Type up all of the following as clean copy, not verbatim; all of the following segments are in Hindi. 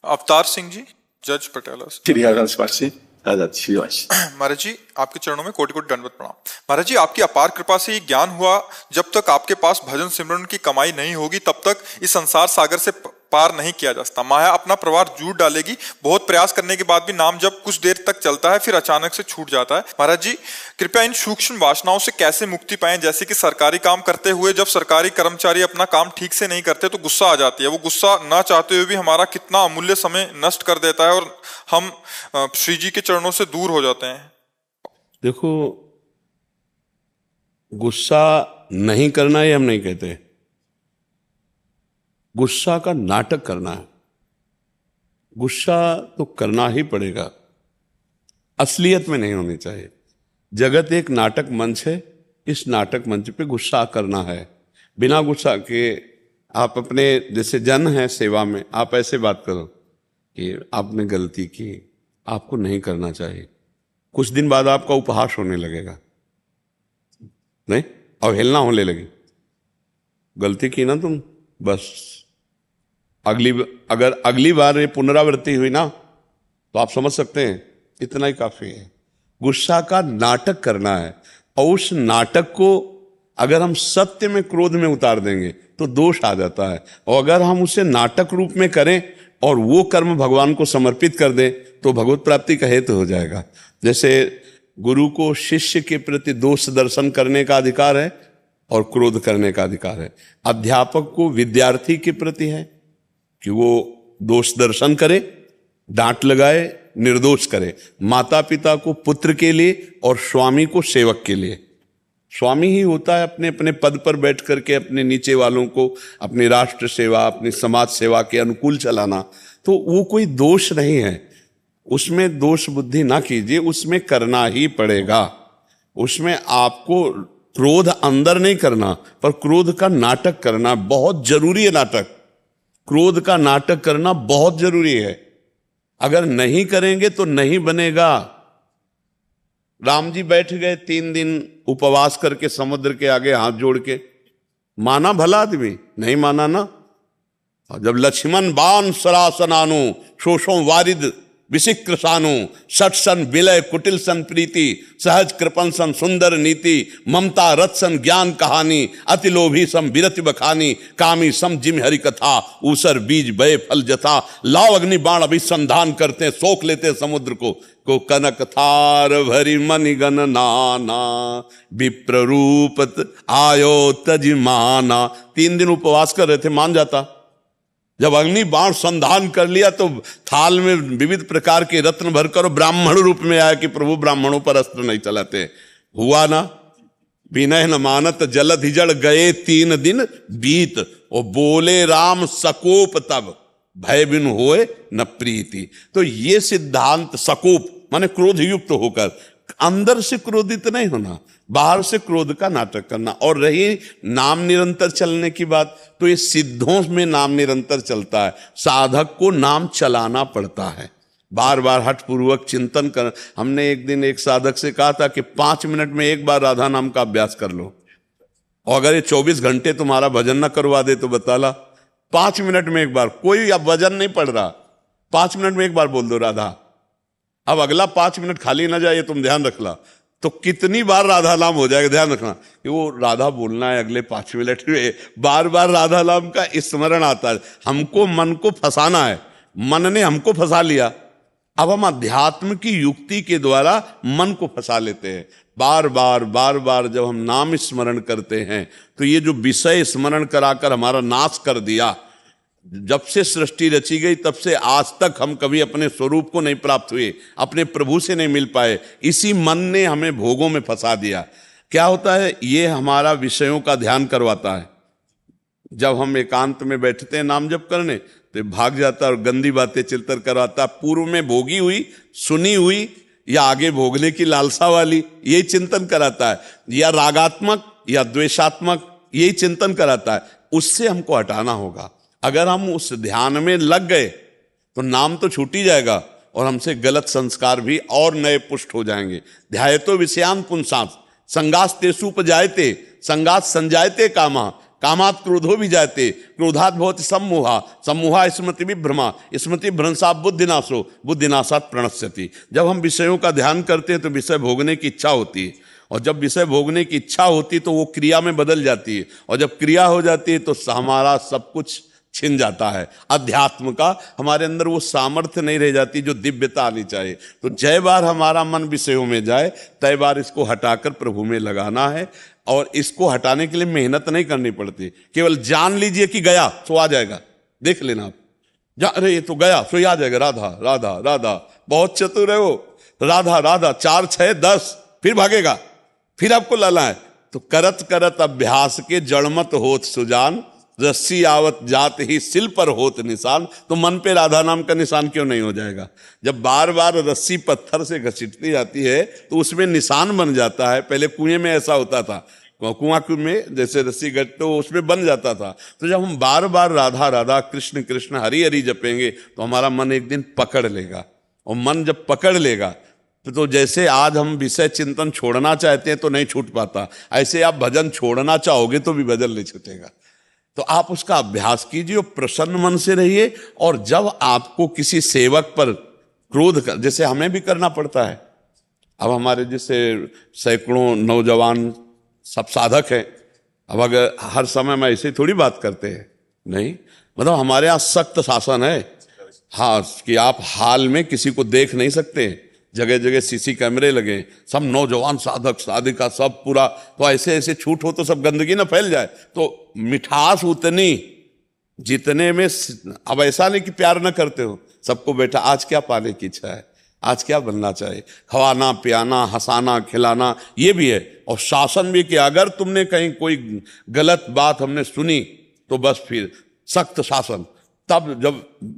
अवतार सिंह जी, जज पटियाला से। श्री हरिवंशवासी आजाद श्रीवास। महाराज जी, आपके चरणों में कोटि कोटि दंडवत प्रणाम। महाराज जी, आपकी अपार कृपा से ये ज्ञान हुआ, जब तक आपके पास भजन सिमरन की कमाई नहीं होगी तब तक इस संसार सागर से पार नहीं किया जा सकता। माया अपना प्रवाह जूट डालेगी। बहुत प्रयास करने के बाद भी नाम जब कुछ देर तक चलता है, फिर अचानक से छूट जाता है। महाराज जी, कृपया इन सूक्ष्म वासनाओं से कैसे मुक्ति पाएं? जैसे कि सरकारी काम करते हुए जब सरकारी कर्मचारी अपना काम ठीक से नहीं करते तो गुस्सा आ जाती है। वो गुस्सा ना चाहते हुए भी हमारा कितना अमूल्य समय नष्ट कर देता है और हम श्री जी के चरणों से दूर हो जाते हैं। देखो, गुस्सा नहीं करना ये हम नहीं कहते, गुस्सा का नाटक करना है। गुस्सा तो करना ही पड़ेगा, असलियत में नहीं होनी चाहिए। जगत एक नाटक मंच है, इस नाटक मंच पे गुस्सा करना है। बिना गुस्सा के आप अपने जैसे जन हैं सेवा में, आप ऐसे बात करो कि आपने गलती की, आपको नहीं करना चाहिए। कुछ दिन बाद आपका उपहास होने लगेगा, नहीं, अवहेलना होने लगी। गलती की ना तुम, बस अगर अगली बार ये पुनरावृत्ति हुई ना तो आप समझ सकते हैं इतना ही काफी है। गुस्सा का नाटक करना है, और उस नाटक को अगर हम सत्य में क्रोध में उतार देंगे तो दोष आ जाता है, और अगर हम उसे नाटक रूप में करें और वो कर्म भगवान को समर्पित कर दें तो भगवत प्राप्ति का हेतु हो जाएगा। जैसे गुरु को शिष्य के प्रति दोष दर्शन करने का अधिकार है और क्रोध करने का अधिकार है। अध्यापक को विद्यार्थी के प्रति है कि वो दोष दर्शन करे, डांट लगाए, निर्दोष करे। माता पिता को पुत्र के लिए और स्वामी को सेवक के लिए। स्वामी ही होता है अपने अपने पद पर बैठ करके अपने नीचे वालों को अपनी राष्ट्र सेवा, अपनी समाज सेवा के अनुकूल चलाना। तो वो कोई दोष नहीं है, उसमें दोष बुद्धि ना कीजिए, उसमें करना ही पड़ेगा। उसमें आपको क्रोध अंदर नहीं करना, पर क्रोध का नाटक करना बहुत जरूरी है। नाटक, क्रोध का नाटक करना बहुत जरूरी है। अगर नहीं करेंगे तो नहीं बनेगा। राम जी बैठ गए 3 दिन उपवास करके समुद्र के आगे हाथ जोड़ के, माना भला आदमी? नहीं माना ना। जब लक्ष्मण बाण सरासनानु शोषों वारिद विशिक्र सानु सठ सन विलय कुटिल सन प्रीति सहज कृपन सन सुंदर नीति ममता रथ सन ज्ञान कहानी अति लोभी सम विरति बखानी कामी सम जिम हरि कथा ऊसर बीज बय फल जथा लाव अग्नि बाण अभिसंधान करते सोख लेते समुद्र को कनक थार भरी मणिगण नाना विप्र रूपत आयो तजमाना। 3 दिन उपवास कर रहे थे, मान जाता। जब अग्नि बाण संधान कर लिया तो थाल में विविध प्रकार के रत्न भरकर ब्राह्मण रूप में आया कि प्रभु ब्राह्मणों पर अस्त्र नहीं चलाते। हुआ ना, विनय न मानत जलद हिजड़ गए 3 दिन बीत, और बोले राम सकोप तब भय बिन होए न प्रीति। तो ये सिद्धांत, सकोप माने क्रोध युक्त होकर, अंदर से क्रोधित नहीं होना, बाहर से क्रोध का नाटक करना। और रही नाम निरंतर चलने की बात, तो ये सिद्धों में नाम निरंतर चलता है। साधक को नाम चलाना पड़ता है, बार बार हठपूर्वक चिंतन कर। हमने एक दिन एक साधक से कहा था कि 5 मिनट में एक बार राधा नाम का अभ्यास कर लो, और अगर ये 24 घंटे तुम्हारा भजन न करवा दे तो बता ला। 5 मिनट में एक बार, कोई अब भजन नहीं पढ़ रहा, 5 मिनट में एक बार बोल दो राधा। अब अगला 5 मिनट खाली ना जाए, तुम ध्यान रखना। तो कितनी बार राधा नाम हो जाएगा, ध्यान रखना कि वो राधा बोलना है अगले 5 मिनट में। बार बार राधा नाम का स्मरण आता है। हमको मन को फंसाना है, मन ने हमको फंसा लिया। अब हम अध्यात्म की युक्ति के द्वारा मन को फंसा लेते हैं। बार बार जब हम नाम स्मरण करते हैं तो ये जो विषय स्मरण कराकर हमारा नाश कर दिया, जब से सृष्टि रची गई तब से आज तक हम कभी अपने स्वरूप को नहीं प्राप्त हुए, अपने प्रभु से नहीं मिल पाए। इसी मन ने हमें भोगों में फंसा दिया। क्या होता है, ये हमारा विषयों का ध्यान करवाता है। जब हम एकांत में बैठते हैं नाम जप करने तो भाग जाता है और गंदी बातें चिल्तर करवाता। पूर्व में भोगी हुई, सुनी हुई, या आगे भोगने की लालसा वाली, यही चिंतन कराता है, या रागात्मक या द्वेषात्मक, यही चिंतन कराता है। उससे हमको हटाना होगा। अगर हम उस ध्यान में लग गए तो नाम तो छूट ही जाएगा, और हमसे गलत संस्कार भी और नए पुष्ट हो जाएंगे। ध्यायतो विषयान पुंसांस संगास तेसु उपजायते संगास संजायते कामा कामात् क्रोधो भी जाते, क्रोधात् भवति सम्मोहा, सम्मोहा स्मृति विभ्रमा, स्मृति भ्रंशा बुद्धिनाशो, बुद्धिनाशात् प्रणश्यति। जब हम विषयों का ध्यान करते हैं तो विषय भोगने की इच्छा होती है, और जब विषय भोगने की इच्छा होती है तो वो क्रिया में बदल जाती है, और जब क्रिया हो जाती है तो हमारा सब कुछ छिन जाता है। अध्यात्म का हमारे अंदर वो सामर्थ्य नहीं रह जाती जो दिव्यता आनी चाहिए। तो जय बार हमारा मन विषयों में जाए, तय बार इसको हटाकर प्रभु में लगाना है। और इसको हटाने के लिए मेहनत नहीं करनी पड़ती, केवल जान लीजिए कि गया सो आ जाएगा। देख लेना आप, अरे ये तो गया सो आ जाएगा, राधा राधा राधा, बहुत चतुर है वो, राधा राधा 4 6 10, फिर भागेगा, फिर आपको लाना है। तो करत करत अभ्यास के जड़मत होत सुजान, रस्सी आवत जात ही सिल पर होत निशान। तो मन पे राधा नाम का निशान क्यों नहीं हो जाएगा? जब बार बार रस्सी पत्थर से घसीटती जाती है तो उसमें निशान बन जाता है। पहले कुएं में ऐसा होता था, कुआं में जैसे रस्सी घट तो उसमें बन जाता था। तो जब हम बार बार राधा राधा कृष्ण कृष्ण हरि हरि जपेंगे तो हमारा मन एक दिन पकड़ लेगा, और मन जब पकड़ लेगा तो जैसे आज हम विषय चिंतन छोड़ना चाहते हैं तो नहीं छूट पाता, ऐसे आप भजन छोड़ना चाहोगे तो भी भजन नहीं छूटेगा। तो आप उसका अभ्यास कीजिए, प्रसन्न मन से रहिए। और जब आपको किसी सेवक पर क्रोध कर, जैसे हमें भी करना पड़ता है, अब हमारे जैसे सैकड़ों नौजवान सब साधक हैं, अब अगर हर समय में ऐसे थोड़ी बात करते हैं, नहीं, मतलब हमारे यहाँ सख्त शासन है, हाँ, कि आप हाल में किसी को देख नहीं सकते, जगह जगह सीसी कैमरे लगे, सब नौजवान साधक साधिका सब पूरा। तो ऐसे ऐसे छूट हो तो सब गंदगी ना फैल जाए। तो मिठास उतनी जितने में, अब ऐसा नहीं कि प्यार ना करते हो, सबको बैठा आज क्या पाने की इच्छा है, आज क्या बनना चाहिए, खवाना पियाना हंसाना खिलाना, ये भी है। और शासन भी कि अगर तुमने कहीं कोई गलत बात हमने सुनी तो बस फिर सख्त शासन। तब जब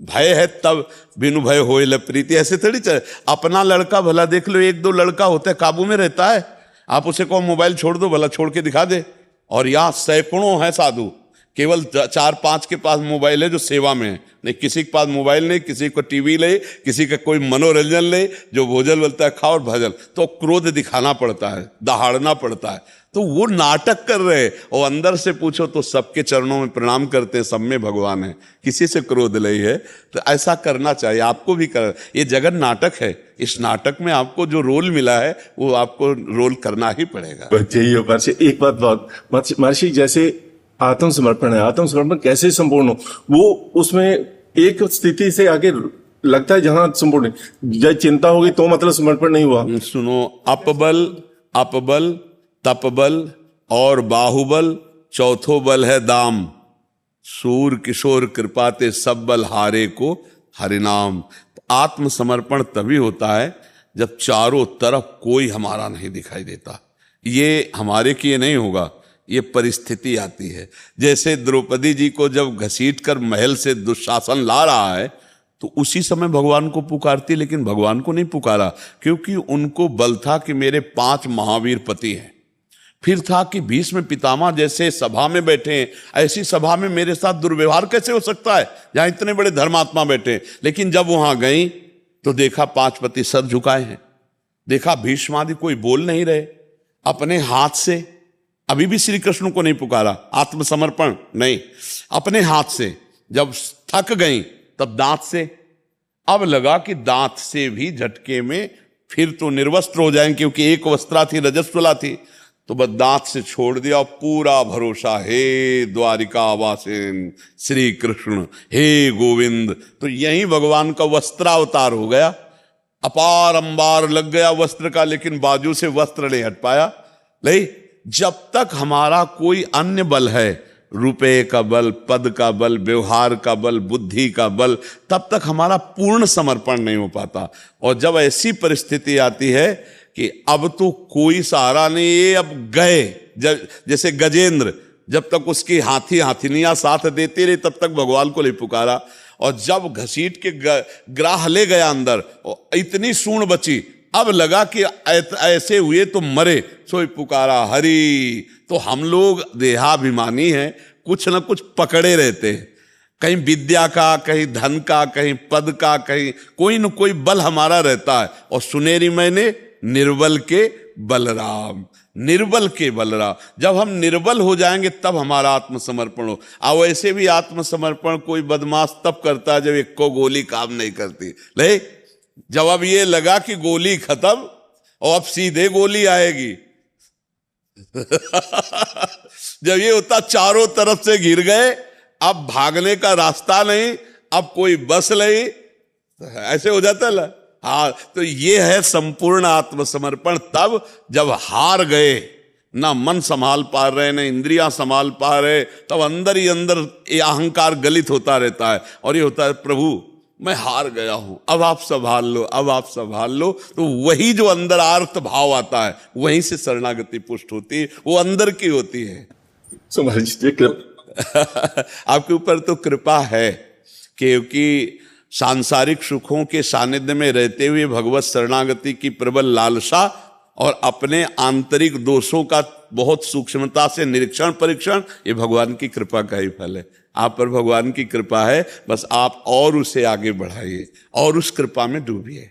भय है तब बिनु भय होए ल प्रीति, ऐसे थोड़ी चले। अपना लड़का भला देख लो, 1 2 लड़का होता है काबू में रहता है, आप उसे कहो मोबाइल छोड़ दो, भला छोड़ के दिखा दे। और यहाँ सैकड़ों है साधु, केवल 4 5 के पास मोबाइल है जो सेवा में है, नहीं किसी के पास मोबाइल नहीं, किसी को टीवी ले, किसी का कोई मनोरंजन ले, जो भोजन बोलता है खाओ और भजन। तो क्रोध दिखाना पड़ता है, दहाड़ना पड़ता है, तो वो नाटक कर रहे हैं। और अंदर से पूछो तो सबके चरणों में प्रणाम करते हैं, सब में भगवान है, किसी से क्रोध नहीं है। तो ऐसा करना चाहिए, आपको भी कर। ये जगत नाटक है, इस नाटक में आपको जो रोल मिला है वो आपको रोल करना ही पड़ेगा। चाहिए महर्षि, एक बात महर्षि, जैसे आत्मसमर्पण है, आत्मसमर्पण कैसे संपूर्ण हो? वो उसमें एक स्थिति से आगे लगता है जहां संपूर्ण, जब चिंता होगी तो मतलब समर्पण नहीं हुआ। सुनो, अपबल अपबल तपबल और बाहुबल, चौथो बल है दाम, सूर किशोर कृपाते सब बल हारे को हरिनाम। आत्मसमर्पण तभी होता है जब चारों तरफ कोई हमारा नहीं दिखाई देता। ये हमारे किए नहीं होगा, ये परिस्थिति आती है। जैसे द्रौपदी जी को जब घसीट कर महल से दुशासन ला रहा है तो उसी समय भगवान को पुकारती, लेकिन भगवान को नहीं पुकारा, क्योंकि उनको बल था कि मेरे 5 महावीर पति हैं। फिर था कि भीष्म पितामह जैसे सभा में बैठे हैं, ऐसी सभा में मेरे साथ दुर्व्यवहार कैसे हो सकता है जहां इतने बड़े धर्मात्मा बैठे। लेकिन जब वहां गई तो देखा 5 पति सर झुकाए हैं, देखा भीष्मादि कोई बोल नहीं रहे, अपने हाथ से, अभी भी श्री कृष्ण को नहीं पुकारा, आत्मसमर्पण नहीं, अपने हाथ से जब थक गई तब दांत से, अब लगा कि दांत से भी झटके में फिर तो निर्वस्त्र हो जाएंगे, क्योंकि एक वस्त्रा थी रजस्वला थी, तो बस दांत से छोड़ दिया। पूरा भरोसा, हे द्वारिका वासिन श्री कृष्ण, हे गोविंद। तो यही भगवान का वस्त्रावतार हो गया, अपार अंबार लग गया वस्त्र का, लेकिन बाजू से वस्त्र नहीं हट पाया। नहीं, जब तक हमारा कोई अन्य बल है, रुपए का बल, पद का बल, व्यवहार का बल, बुद्धि का बल, तब तक हमारा पूर्ण समर्पण नहीं हो पाता। और जब ऐसी परिस्थिति आती है कि अब तो कोई सहारा नहीं है, अब गए, जैसे गजेंद्र, जब तक उसकी हाथी हाथिनियां साथ देती रही तब तक भगवान को नहीं पुकारा, और जब घसीट के ग्राह ले गया अंदर, इतनी सूंड बची, अब लगा कि ऐसे हुए तो मरे, सोई पुकारा हरि। तो हम लोग देहाभिमानी हैं, कुछ न कुछ पकड़े रहते हैं, कहीं विद्या का, कहीं धन का, कहीं पद का, कहीं कोई न कोई बल हमारा रहता है। और सुनेरी मैंने निर्बल के बलराम, निर्बल के बलराम। जब हम निर्बल हो जाएंगे तब हमारा आत्मसमर्पण हो। और वैसे भी आत्मसमर्पण कोई बदमाश तब करता है जब एक को गोली काम नहीं करती। ले जब अब ये लगा कि गोली खत्म और अब सीधे गोली आएगी जब ये होता चारों तरफ से घिर गए, अब भागने का रास्ता नहीं, अब कोई बस नहीं, ऐसे हो जाता है। हाँ, तो ये है संपूर्ण आत्मसमर्पण। तब जब हार गए, ना मन संभाल पा रहे, ना इंद्रियां संभाल पा रहे, तब अंदर ही अंदर ये अहंकार गलित होता रहता है और ये होता है प्रभु मैं हार गया हूं, अब आप संभाल लो, अब आप संभाल लो। तो वही जो अंदर आर्त भाव आता है, वहीं से शरणागति पुष्ट होती है, वो अंदर की होती है। सो महाराज जी आपके ऊपर तो कृपा है, क्योंकि सांसारिक सुखों के सानिध्य में रहते हुए भगवत शरणागति की प्रबल लालसा और अपने आंतरिक दोषों का बहुत सूक्ष्मता से निरीक्षण परीक्षण, ये भगवान की कृपा का ही फल है। आप पर भगवान की कृपा है, बस आप और उसे आगे बढ़ाइए और उस कृपा में डूबिए।